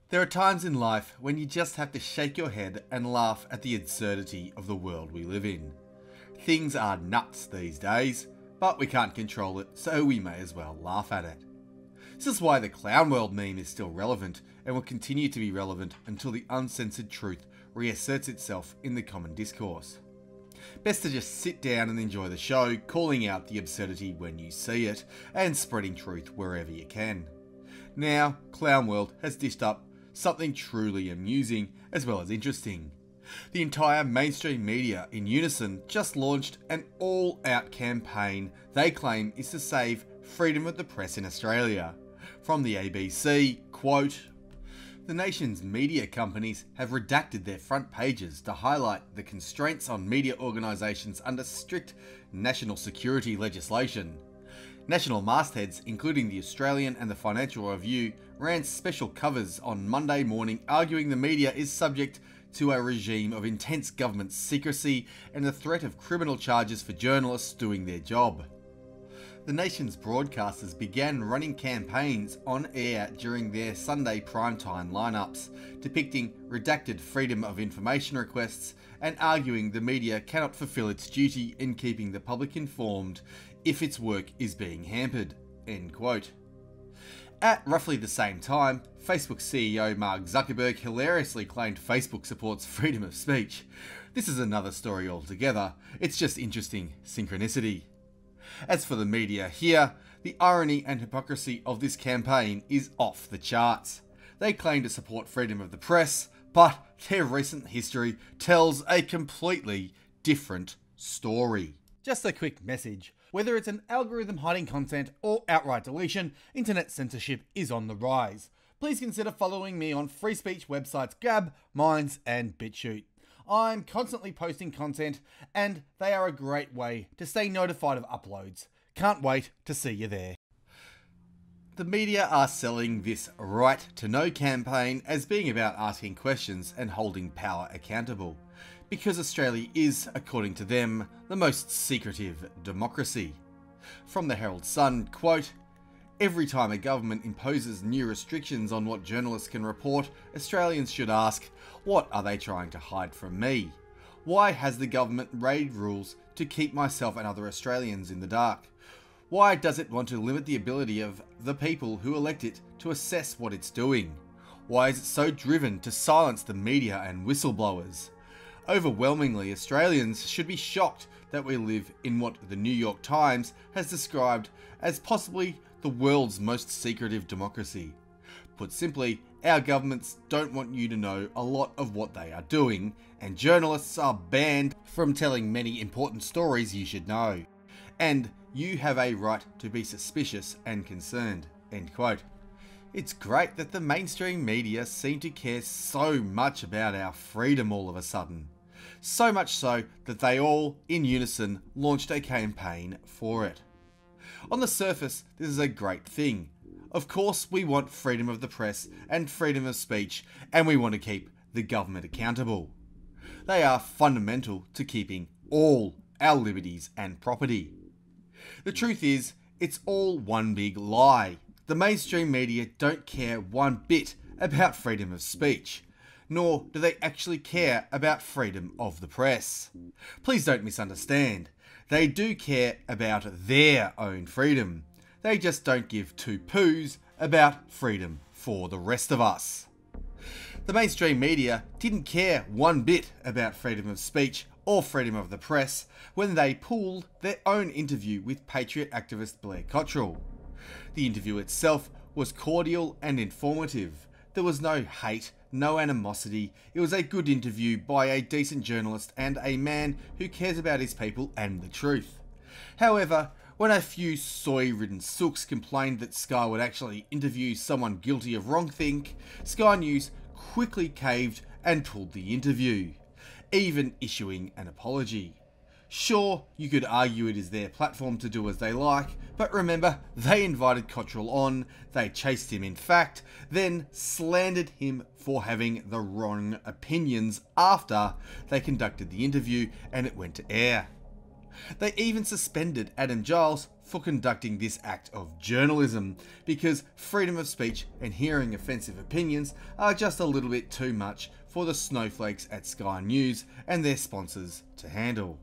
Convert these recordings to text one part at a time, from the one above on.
There are times in life when you just have to shake your head and laugh at the absurdity of the world we live in. Things are nuts these days, but we can't control it, so we may as well laugh at it. This is why the clown world meme is still relevant and will continue to be relevant until the uncensored truth reasserts itself in the common discourse. Best to just sit down and enjoy the show, calling out the absurdity when you see it, and spreading truth wherever you can. Now, Clown World has dished up something truly amusing as well as interesting. The entire mainstream media in unison just launched an all-out campaign they claim is to save freedom of the press in Australia. From the ABC, quote, "The nation's media companies have redacted their front pages to highlight the constraints on media organisations under strict national security legislation. National mastheads, including the Australian and the Financial Review, ran special covers on Monday morning arguing the media is subject to a regime of intense government secrecy and the threat of criminal charges for journalists doing their job. The nation's broadcasters began running campaigns on air during their Sunday primetime lineups, depicting redacted freedom of information requests and arguing the media cannot fulfill its duty in keeping the public informed if its work is being hampered." End quote. At roughly the same time, Facebook CEO Mark Zuckerberg hilariously claimed Facebook supports freedom of speech. This is another story altogether. It's just interesting synchronicity. As for the media here, the irony and hypocrisy of this campaign is off the charts. They claim to support freedom of the press, but their recent history tells a completely different story. Just a quick message. Whether it's an algorithm hiding content or outright deletion, internet censorship is on the rise. Please consider following me on free speech websites Gab, Minds and BitChute. I'm constantly posting content and they are a great way to stay notified of uploads. Can't wait to see you there. The media are selling this right to know campaign as being about asking questions and holding power accountable, because Australia is, according to them, the most secretive democracy. From the Herald Sun, quote, "Every time a government imposes new restrictions on what journalists can report, Australians should ask, what are they trying to hide from me? Why has the government made rules to keep myself and other Australians in the dark? Why does it want to limit the ability of the people who elect it to assess what it's doing? Why is it so driven to silence the media and whistleblowers? Overwhelmingly, Australians should be shocked that we live in what the New York Times has described as possibly the world's most secretive democracy. Put simply, our governments don't want you to know a lot of what they are doing, and journalists are banned from telling many important stories you should know. And you have a right to be suspicious and concerned." End quote. It's great that the mainstream media seem to care so much about our freedom all of a sudden. So much so that they all, in unison, launched a campaign for it. On the surface, this is a great thing. Of course, we want freedom of the press and freedom of speech, and we want to keep the government accountable. They are fundamental to keeping all our liberties and property. The truth is, it's all one big lie. The mainstream media don't care one bit about freedom of speech, nor do they actually care about freedom of the press. Please don't misunderstand. They do care about their own freedom. They just don't give two poos about freedom for the rest of us. The mainstream media didn't care one bit about freedom of speech or freedom of the press when they pulled their own interview with Patriot activist Blair Cottrell. The interview itself was cordial and informative. There was no hate, no animosity. It was a good interview by a decent journalist and a man who cares about his people and the truth. However, when a few soy-ridden sooks complained that Sky would actually interview someone guilty of wrongthink, Sky News quickly caved and pulled the interview, even issuing an apology. Sure, you could argue it is their platform to do as they like, but remember, they invited Cottrell on, they chased him in fact, then slandered him for having the wrong opinions after they conducted the interview and it went to air. They even suspended Adam Giles for conducting this act of journalism, because freedom of speech and hearing offensive opinions are just a little bit too much for the snowflakes at Sky News and their sponsors to handle.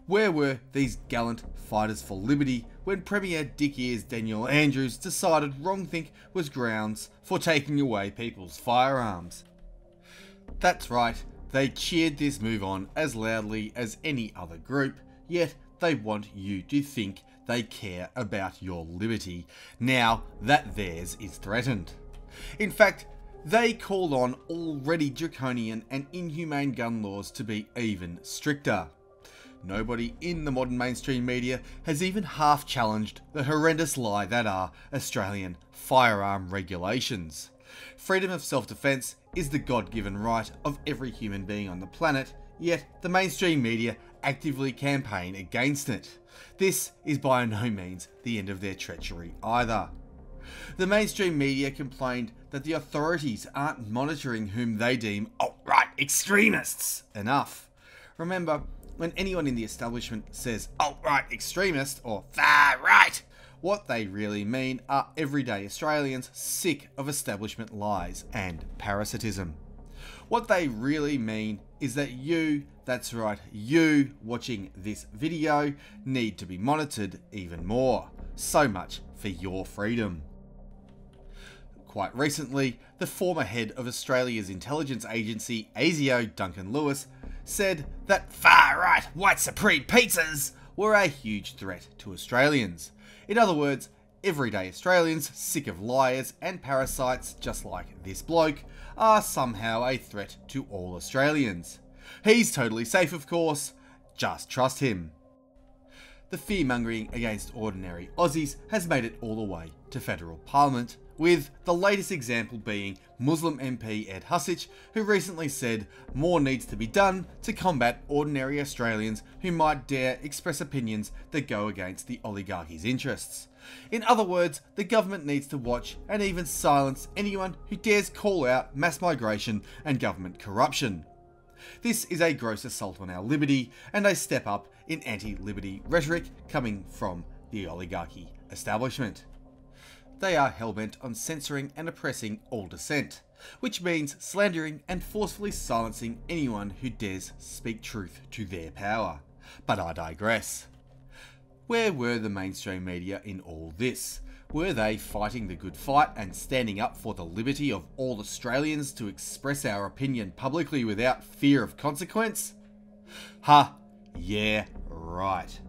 Where were these gallant fighters for liberty when Premier Dick Ears Daniel Andrews decided wrongthink was grounds for taking away people's firearms? That's right, they cheered this move on as loudly as any other group, yet they want you to think they care about your liberty now that theirs is threatened. In fact, they called on already draconian and inhumane gun laws to be even stricter. Nobody in the modern mainstream media has even half challenged the horrendous lie that are Australian firearm regulations. Freedom of self-defence is the God-given right of every human being on the planet, yet the mainstream media actively campaign against it. This is by no means the end of their treachery either. The mainstream media complained that the authorities aren't monitoring whom they deem alt-right extremists enough. Remember, when anyone in the establishment says alt-right extremist or far-right, what they really mean are everyday Australians sick of establishment lies and parasitism. What they really mean is that you, that's right, you watching this video, need to be monitored even more. So much for your freedom. Quite recently, the former head of Australia's intelligence agency, ASIO, Duncan Lewis, said that far-right white supreme pizzas were a huge threat to Australians. In other words, everyday Australians sick of liars and parasites just like this bloke are somehow a threat to all Australians. He's totally safe, of course, just trust him. The fear-mongering against ordinary Aussies has made it all the way to federal parliament, with the latest example being Muslim MP Ed Hussich, who recently said more needs to be done to combat ordinary Australians who might dare express opinions that go against the oligarchy's interests. In other words, the government needs to watch and even silence anyone who dares call out mass migration and government corruption. This is a gross assault on our liberty and a step up in anti-liberty rhetoric coming from the oligarchy establishment. They are hellbent on censoring and oppressing all dissent, which means slandering and forcefully silencing anyone who dares speak truth to their power. But I digress. Where were the mainstream media in all this? Were they fighting the good fight and standing up for the liberty of all Australians to express our opinion publicly without fear of consequence? Yeah, right.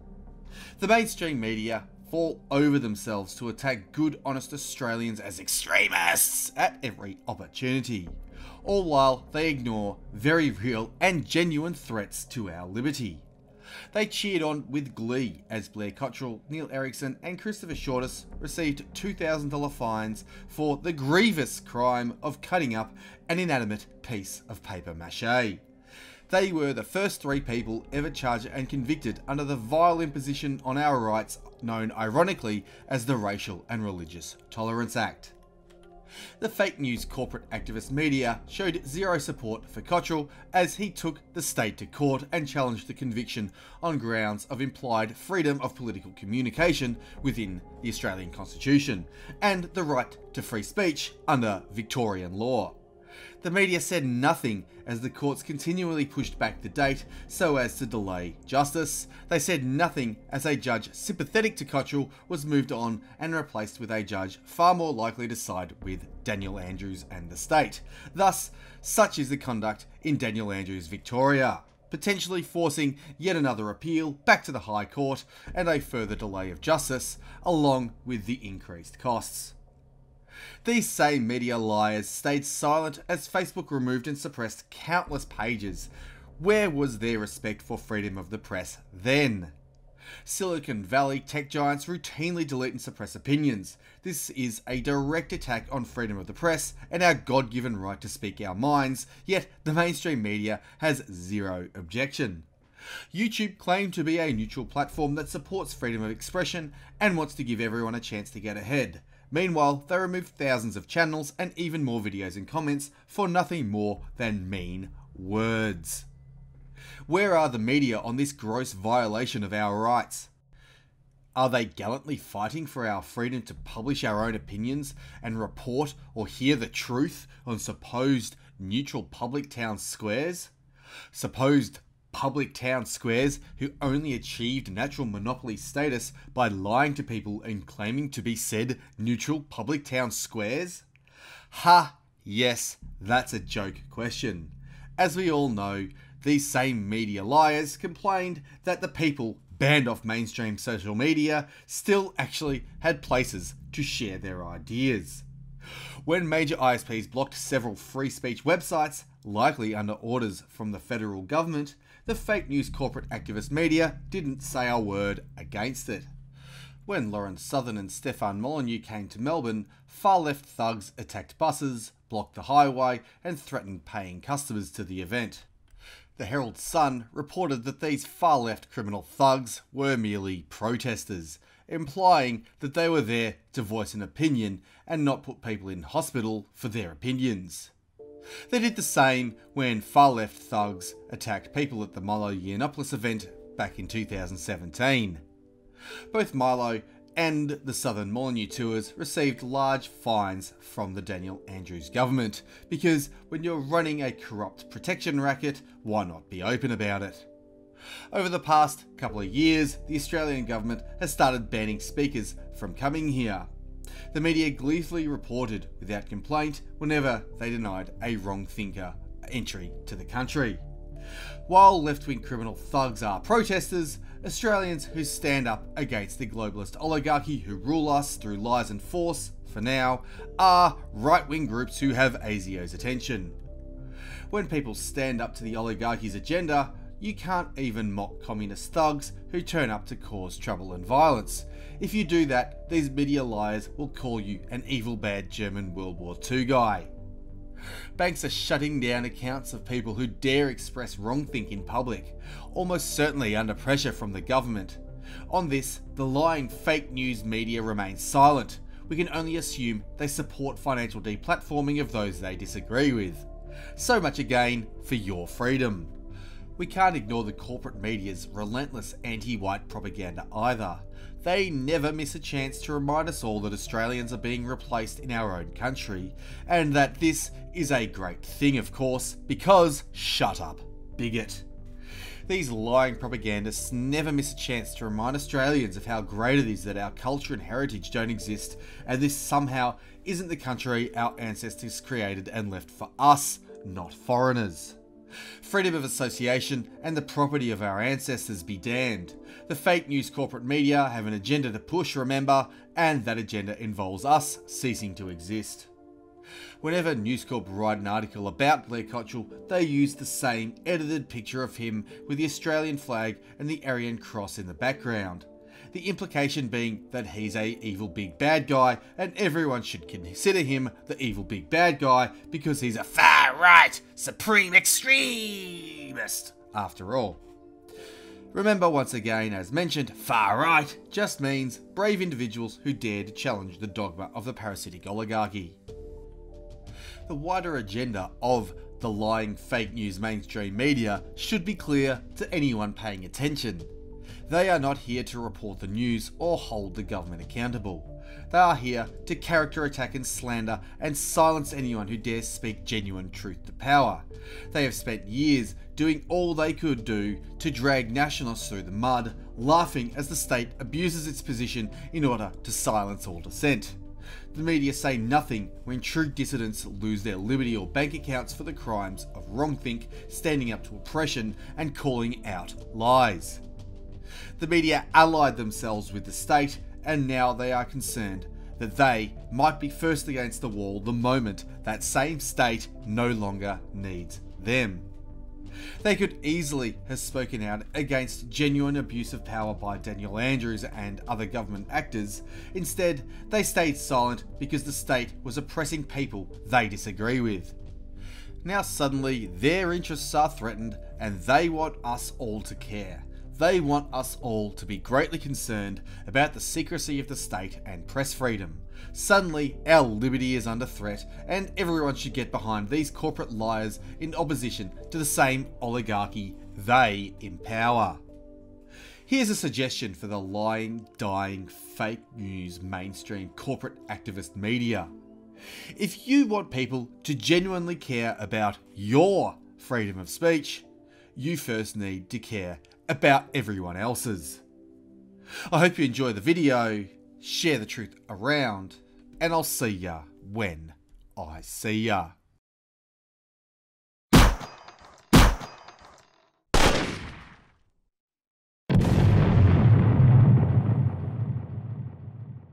The mainstream media fall over themselves to attack good, honest Australians as extremists at every opportunity, all while they ignore very real and genuine threats to our liberty. They cheered on with glee as Blair Cottrell, Neil Erickson and Christopher Shortis received $2,000 fines for the grievous crime of cutting up an inanimate piece of paper mache. They were the first 3 people ever charged and convicted under the vile imposition on our rights known ironically as the Racial and Religious Tolerance Act. The fake news corporate activist media showed zero support for Cottrell as he took the state to court and challenged the conviction on grounds of implied freedom of political communication within the Australian Constitution and the right to free speech under Victorian law. The media said nothing as the courts continually pushed back the date so as to delay justice. They said nothing as a judge sympathetic to Cottrell was moved on and replaced with a judge far more likely to side with Daniel Andrews and the state. Thus, such is the conduct in Daniel Andrews' Victoria, potentially forcing yet another appeal back to the High Court and a further delay of justice, along with the increased costs. These same media liars stayed silent as Facebook removed and suppressed countless pages. Where was their respect for freedom of the press then? Silicon Valley tech giants routinely delete and suppress opinions. This is a direct attack on freedom of the press and our God-given right to speak our minds, yet the mainstream media has zero objection. YouTube claimed to be a neutral platform that supports freedom of expression and wants to give everyone a chance to get ahead. Meanwhile, they removed thousands of channels and even more videos and comments for nothing more than mean words. Where are the media on this gross violation of our rights? Are they gallantly fighting for our freedom to publish our own opinions and report or hear the truth on supposed neutral public town squares? Supposed public town squares who only achieved natural monopoly status by lying to people and claiming to be said neutral public town squares? Ha! Yes, that's a joke question. As we all know, these same media liars complained that the people banned off mainstream social media still actually had places to share their ideas. When major ISPs blocked several free speech websites, likely under orders from the federal government, the fake news corporate activist media didn't say a word against it. When Lawrence Southern and Stefan Molyneux came to Melbourne, far-left thugs attacked buses, blocked the highway and threatened paying customers to the event. The Herald Sun reported that these far-left criminal thugs were merely protesters, implying that they were there to voice an opinion and not put people in hospital for their opinions. They did the same when far-left thugs attacked people at the Milo Yiannopoulos event back in 2017. Both Milo and the Southern Molyneux tours received large fines from the Daniel Andrews government, because when you're running a corrupt protection racket, why not be open about it? Over the past couple of years, the Australian government has started banning speakers from coming here. The media gleefully reported without complaint whenever they denied a wrong thinker entry to the country. While left-wing criminal thugs are protesters, Australians who stand up against the globalist oligarchy who rule us through lies and force, for now, are right-wing groups who have ASIO's attention. When people stand up to the oligarchy's agenda, you can't even mock communist thugs who turn up to cause trouble and violence. If you do that, these media liars will call you an evil bad German World War II guy. Banks are shutting down accounts of people who dare express wrongthink in public, almost certainly under pressure from the government. On this, the lying fake news media remains silent. We can only assume they support financial deplatforming of those they disagree with. So much again for your freedom. We can't ignore the corporate media's relentless anti-white propaganda either. They never miss a chance to remind us all that Australians are being replaced in our own country, and that this is a great thing, of course, because shut up, bigot. These lying propagandists never miss a chance to remind Australians of how great it is that our culture and heritage don't exist, and this somehow isn't the country our ancestors created and left for us, not foreigners. Freedom of association and the property of our ancestors be damned. The fake news corporate media have an agenda to push, remember, and that agenda involves us ceasing to exist. Whenever News Corp write an article about Blair Cottrell, they use the same edited picture of him with the Australian flag and the Aryan cross in the background. The implication being that he's a evil big bad guy and everyone should consider him the evil big bad guy because he's a far-right supreme extremist, after all. Remember, once again, as mentioned, far-right just means brave individuals who dare to challenge the dogma of the parasitic oligarchy. The wider agenda of the lying fake news mainstream media should be clear to anyone paying attention. They are not here to report the news or hold the government accountable. They are here to character attack and slander and silence anyone who dares speak genuine truth to power. They have spent years doing all they could do to drag nationalists through the mud, laughing as the state abuses its position in order to silence all dissent. The media say nothing when true dissidents lose their liberty or bank accounts for the crimes of wrongthink, standing up to oppression and calling out lies. The media allied themselves with the state, and now they are concerned that they might be first against the wall the moment that same state no longer needs them. They could easily have spoken out against genuine abuse of power by Daniel Andrews and other government actors. Instead, they stayed silent because the state was oppressing people they disagree with. Now suddenly their interests are threatened and they want us all to care. They want us all to be greatly concerned about the secrecy of the state and press freedom. Suddenly, our liberty is under threat, and everyone should get behind these corporate liars in opposition to the same oligarchy They empower. Here's a suggestion for the lying, dying, fake news mainstream corporate activist media. If you want people to genuinely care about your freedom of speech, you first need to care about everyone else's. I hope you enjoy the video, share the truth around, and I'll see ya when I see ya.